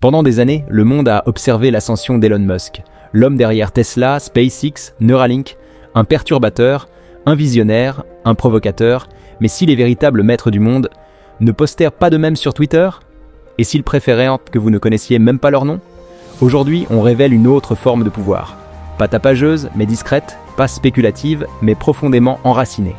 Pendant des années, le monde a observé l'ascension d'Elon Musk, l'homme derrière Tesla, SpaceX, Neuralink, un perturbateur, un visionnaire, un provocateur, mais si les véritables maîtres du monde ne postèrent pas de même sur Twitter? Et s'ils préféraient que vous ne connaissiez même pas leur nom? Aujourd'hui, on révèle une autre forme de pouvoir. Pas tapageuse, mais discrète, pas spéculative, mais profondément enracinée.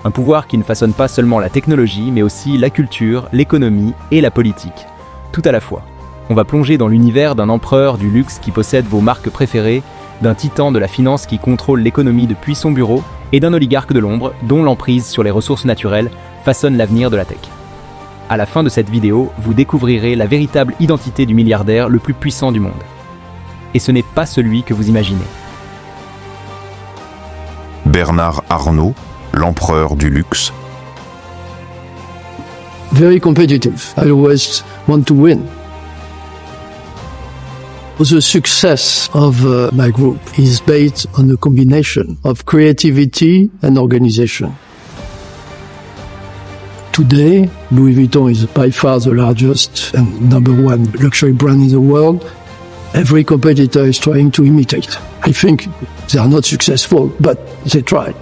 Un pouvoir qui ne façonne pas seulement la technologie, mais aussi la culture, l'économie et la politique. Tout à la fois. On va plonger dans l'univers d'un empereur du luxe qui possède vos marques préférées, d'un titan de la finance qui contrôle l'économie depuis son bureau, et d'un oligarque de l'ombre dont l'emprise sur les ressources naturelles façonne l'avenir de la tech. À la fin de cette vidéo, vous découvrirez la véritable identité du milliardaire le plus puissant du monde. Et ce n'est pas celui que vous imaginez. Bernard Arnault, l'empereur du luxe. Very competitive. I always want to win. The success of my group is based on a combination of creativity and organization. Today, Louis Vuitton is by far the largest and number one luxury brand in the world. Every competitor is trying to imitate. I think they are not successful, but they try.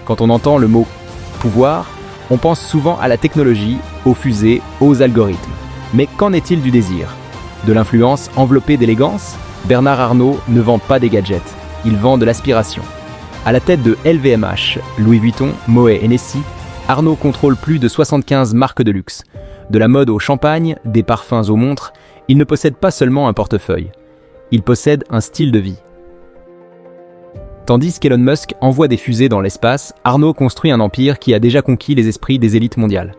Quand on entend le mot « pouvoir », on pense souvent à la technologie, aux fusées, aux algorithmes. Mais qu'en est-il du désir ? De l'influence enveloppée d'élégance ? Bernard Arnault ne vend pas des gadgets, il vend de l'aspiration. À la tête de LVMH, Louis Vuitton, Moet Hennessy, Arnault contrôle plus de 75 marques de luxe. De la mode au champagne, des parfums aux montres, il ne possède pas seulement un portefeuille. Il possède un style de vie. Tandis qu'Elon Musk envoie des fusées dans l'espace, Arnault construit un empire qui a déjà conquis les esprits des élites mondiales.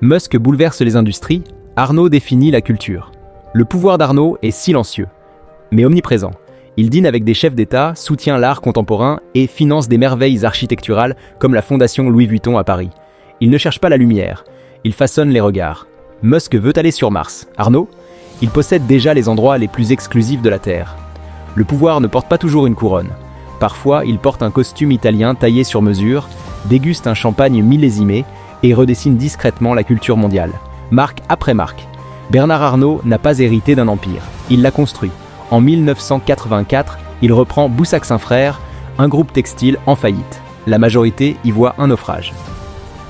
Musk bouleverse les industries, Arnault définit la culture. Le pouvoir d'Arnault est silencieux, mais omniprésent. Il dîne avec des chefs d'État, soutient l'art contemporain et finance des merveilles architecturales comme la Fondation Louis Vuitton à Paris. Il ne cherche pas la lumière, il façonne les regards. Musk veut aller sur Mars. Arnault, il possède déjà les endroits les plus exclusifs de la Terre. Le pouvoir ne porte pas toujours une couronne. Parfois, il porte un costume italien taillé sur mesure, déguste un champagne millésimé et redessine discrètement la culture mondiale. Marque après marque. Bernard Arnault n'a pas hérité d'un empire, il l'a construit. En 1984, il reprend Boussac Saint-Frères, un groupe textile en faillite. La majorité y voit un naufrage.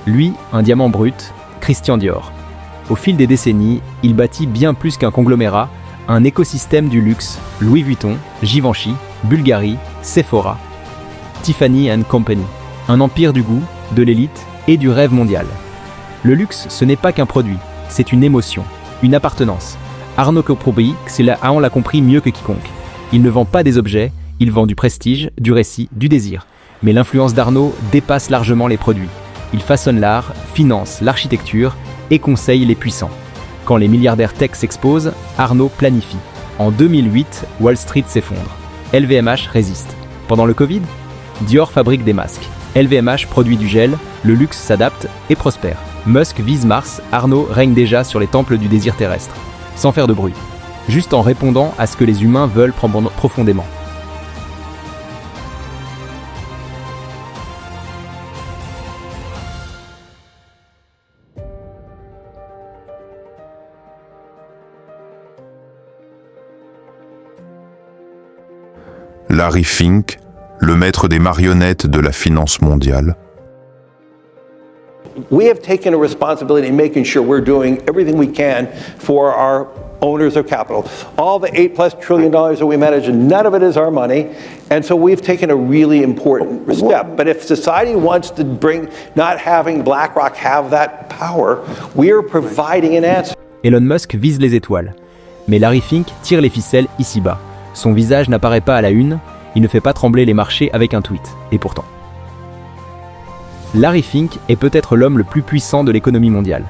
Lui, un diamant brut, Christian Dior. Au fil des décennies, il bâtit bien plus qu'un conglomérat, un écosystème du luxe, Louis Vuitton, Givenchy, Bulgari, Sephora, Tiffany & Company. Un empire du goût, de l'élite et du rêve mondial. Le luxe, ce n'est pas qu'un produit, c'est une émotion. Une appartenance. Arnault Coprobi, on l'a compris mieux que quiconque. Il ne vend pas des objets, il vend du prestige, du récit, du désir. Mais l'influence d'Arnault dépasse largement les produits. Il façonne l'art, finance l'architecture et conseille les puissants. Quand les milliardaires tech s'exposent, Arnault planifie. En 2008, Wall Street s'effondre. LVMH résiste. Pendant le Covid, Dior fabrique des masques. LVMH produit du gel, le luxe s'adapte et prospère. Musk vise Mars, Arnault règne déjà sur les temples du désir terrestre, sans faire de bruit, juste en répondant à ce que les humains veulent profondément. Larry Fink, le maître des marionnettes de la finance mondiale. We have taken a responsibility in making sure we're doing everything we can for our owners of capital. All the $8+ trillion that we manage, none of it is our money. And so we've taken a really important step. But if society wants to bring, not having BlackRock have that power, we are providing an answer. Elon Musk vise les étoiles. Mais Larry Fink tire les ficelles ici-bas. Son visage n'apparaît pas à la une, il ne fait pas trembler les marchés avec un tweet. Et pourtant. Larry Fink est peut-être l'homme le plus puissant de l'économie mondiale.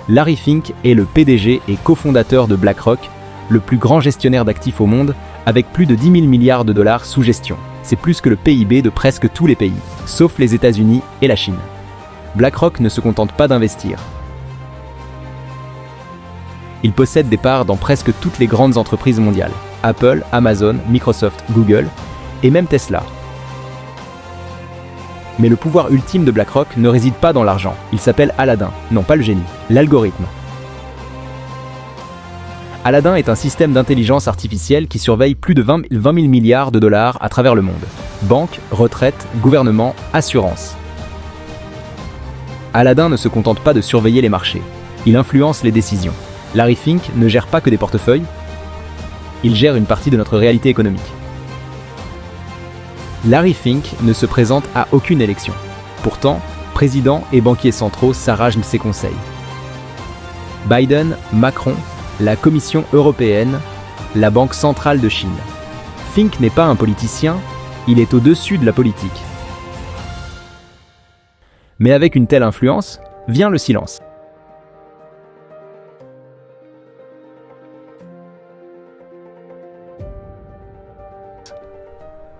Larry Fink est le PDG et cofondateur de BlackRock, le plus grand gestionnaire d'actifs au monde, avec plus de 10 000 milliards de dollars sous gestion. C'est plus que le PIB de presque tous les pays, sauf les États-Unis et la Chine. BlackRock ne se contente pas d'investir. Il possède des parts dans presque toutes les grandes entreprises mondiales, Apple, Amazon, Microsoft, Google et même Tesla. Mais le pouvoir ultime de BlackRock ne réside pas dans l'argent. Il s'appelle Aladdin, non pas le génie, l'algorithme. Aladdin est un système d'intelligence artificielle qui surveille plus de 20 000 milliards de dollars à travers le monde. Banques, retraites, gouvernements, assurances. Aladdin ne se contente pas de surveiller les marchés. Il influence les décisions. Larry Fink ne gère pas que des portefeuilles, il gère une partie de notre réalité économique. Larry Fink ne se présente à aucune élection. Pourtant, présidents et banquiers centraux s'arrachent ses conseils. Biden, Macron, la Commission européenne, la Banque centrale de Chine. Fink n'est pas un politicien, il est au-dessus de la politique. Mais avec une telle influence, vient le silence.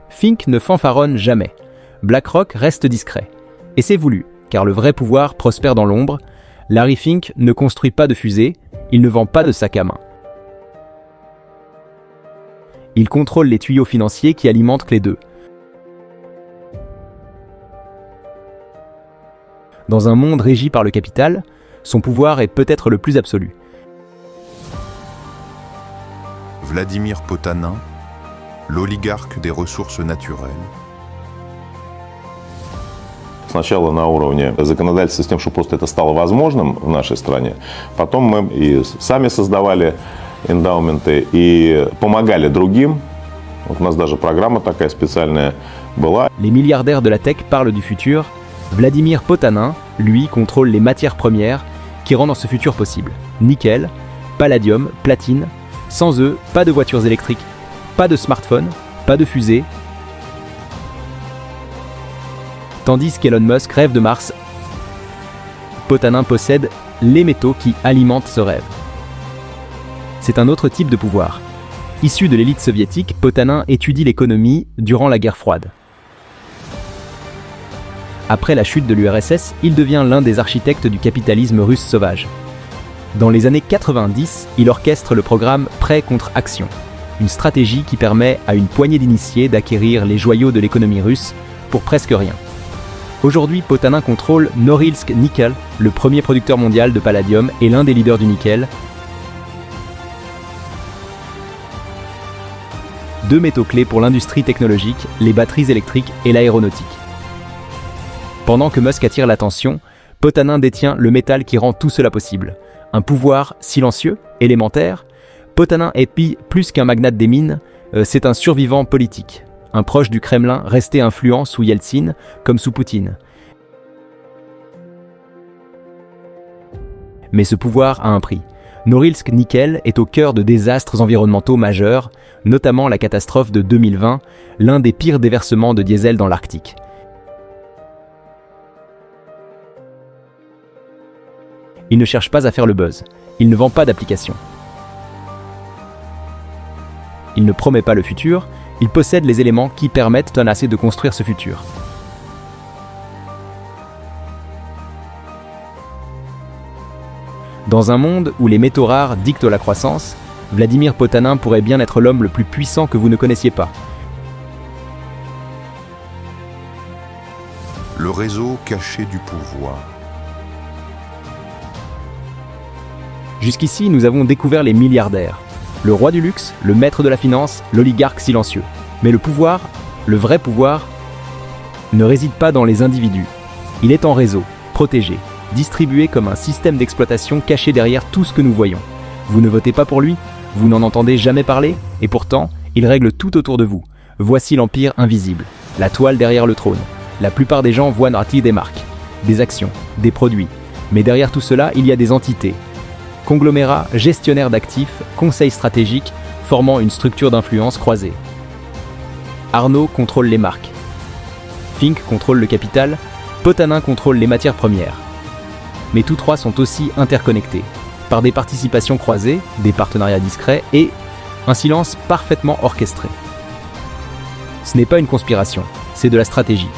Fink ne fanfaronne jamais. BlackRock reste discret. Et c'est voulu, car le vrai pouvoir prospère dans l'ombre. Larry Fink ne construit pas de fusées, il ne vend pas de sac à main. Il contrôle les tuyaux financiers qui alimentent Clé 2. Dans un monde régi par le capital, son pouvoir est peut-être le plus absolu. Vladimir Potanin, l'oligarque des ressources naturelles. Сначала на уровне законодательства с тем, чтобы просто это стало возможным в нашей стране. Потом мы и сами создавали эндаументы и помогали другим. Вот у нас даже программа такая специальная была. Les milliardaires de la tech parlent du futur. Vladimir Potanin, lui, contrôle les matières premières qui rendent ce futur possible. Nickel, palladium, platine. Sans eux, pas de voitures électriques, pas de smartphones, pas de fusées. Tandis qu'Elon Musk rêve de Mars, Potanin possède les métaux qui alimentent ce rêve. C'est un autre type de pouvoir. Issu de l'élite soviétique, Potanin étudie l'économie durant la guerre froide. Après la chute de l'URSS, il devient l'un des architectes du capitalisme russe sauvage. Dans les années 90, il orchestre le programme Prêt contre Action, une stratégie qui permet à une poignée d'initiés d'acquérir les joyaux de l'économie russe pour presque rien. Aujourd'hui, Potanin contrôle Norilsk Nickel, le premier producteur mondial de palladium et l'un des leaders du nickel. Deux métaux clés pour l'industrie technologique, les batteries électriques et l'aéronautique. Pendant que Musk attire l'attention, Potanin détient le métal qui rend tout cela possible. Un pouvoir silencieux, élémentaire. Potanin est plus qu'un magnate des mines, c'est un survivant politique. Un proche du Kremlin resté influent sous Yeltsin, comme sous Poutine. Mais ce pouvoir a un prix. Norilsk Nickel est au cœur de désastres environnementaux majeurs, notamment la catastrophe de 2020, l'un des pires déversements de diesel dans l'Arctique. Il ne cherche pas à faire le buzz. Il ne vend pas d'application. Il ne promet pas le futur. Il possède les éléments qui permettent à assez de construire ce futur. Dans un monde où les métaux rares dictent la croissance, Vladimir Potanin pourrait bien être l'homme le plus puissant que vous ne connaissiez pas. Le réseau caché du pouvoir. Jusqu'ici, nous avons découvert les milliardaires. Le roi du luxe, le maître de la finance, l'oligarque silencieux. Mais le pouvoir, le vrai pouvoir, ne réside pas dans les individus. Il est en réseau, protégé, distribué comme un système d'exploitation caché derrière tout ce que nous voyons. Vous ne votez pas pour lui, vous n'en entendez jamais parler, et pourtant, il règle tout autour de vous. Voici l'empire invisible, la toile derrière le trône. La plupart des gens voient naître des marques, des actions, des produits. Mais derrière tout cela, il y a des entités. Conglomérats, gestionnaires d'actifs, conseils stratégiques, formant une structure d'influence croisée. Arnaud contrôle les marques. Fink contrôle le capital, Potanin contrôle les matières premières. Mais tous trois sont aussi interconnectés, par des participations croisées, des partenariats discrets et un silence parfaitement orchestré. Ce n'est pas une conspiration, c'est de la stratégie.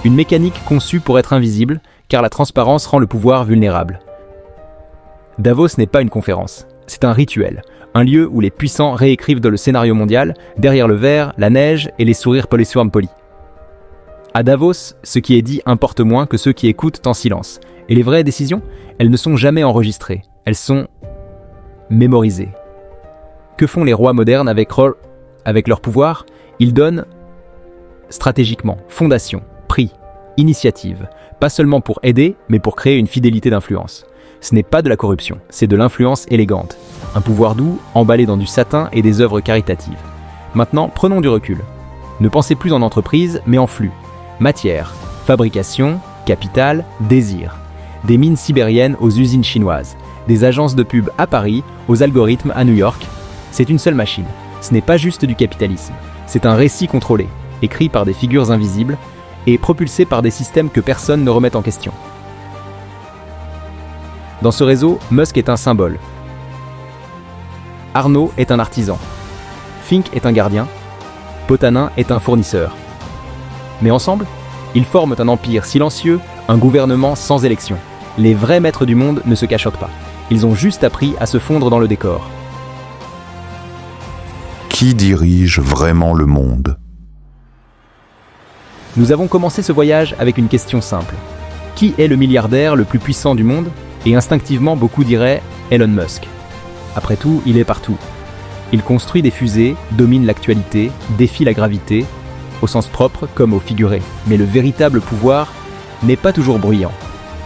Une mécanique conçue pour être invisible, car la transparence rend le pouvoir vulnérable. Davos n'est pas une conférence, c'est un rituel, un lieu où les puissants réécrivent le scénario mondial, derrière le verre, la neige et les sourires polis. À Davos, ce qui est dit importe moins que ceux qui écoutent en silence. Et les vraies décisions, elles ne sont jamais enregistrées, elles sont mémorisées. Que font les rois modernes avec leur pouvoir? Ils donnent stratégiquement, fondation, prix, initiative, pas seulement pour aider, mais pour créer une fidélité d'influence. Ce n'est pas de la corruption, c'est de l'influence élégante. Un pouvoir doux, emballé dans du satin et des œuvres caritatives. Maintenant, prenons du recul. Ne pensez plus en entreprise, mais en flux. Matière, fabrication, capital, désir. Des mines sibériennes aux usines chinoises. Des agences de pub à Paris, aux algorithmes à New York. C'est une seule machine. Ce n'est pas juste du capitalisme. C'est un récit contrôlé, écrit par des figures invisibles et propulsé par des systèmes que personne ne remet en question. Dans ce réseau, Musk est un symbole. Arnault est un artisan. Fink est un gardien. Potanin est un fournisseur. Mais ensemble, ils forment un empire silencieux, un gouvernement sans élection. Les vrais maîtres du monde ne se cachottent pas. Ils ont juste appris à se fondre dans le décor. Qui dirige vraiment le monde? Nous avons commencé ce voyage avec une question simple. Qui est le milliardaire le plus puissant du monde? Et instinctivement, beaucoup diraient Elon Musk. Après tout, il est partout. Il construit des fusées, domine l'actualité, défie la gravité, au sens propre comme au figuré. Mais le véritable pouvoir n'est pas toujours bruyant.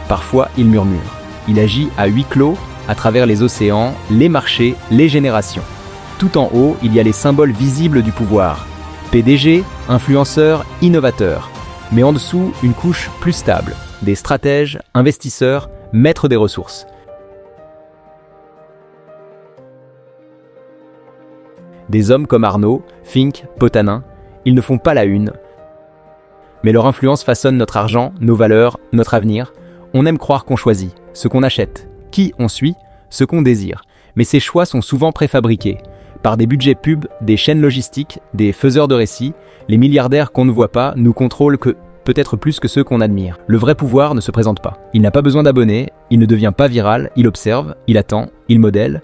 Parfois, il murmure. Il agit à huis clos, à travers les océans, les marchés, les générations. Tout en haut, il y a les symboles visibles du pouvoir. PDG, influenceur, innovateur. Mais en dessous, une couche plus stable. Des stratèges, investisseurs, maîtres des ressources. Des hommes comme Arnault, Fink, Potanin, ils ne font pas la une. Mais leur influence façonne notre argent, nos valeurs, notre avenir. On aime croire qu'on choisit, ce qu'on achète, qui on suit, ce qu'on désire. Mais ces choix sont souvent préfabriqués. Par des budgets pubs, des chaînes logistiques, des faiseurs de récits, les milliardaires qu'on ne voit pas nous contrôlent peut-être plus que ceux qu'on admire. Le vrai pouvoir ne se présente pas. Il n'a pas besoin d'abonnés, il ne devient pas viral, il observe, il attend, il modèle,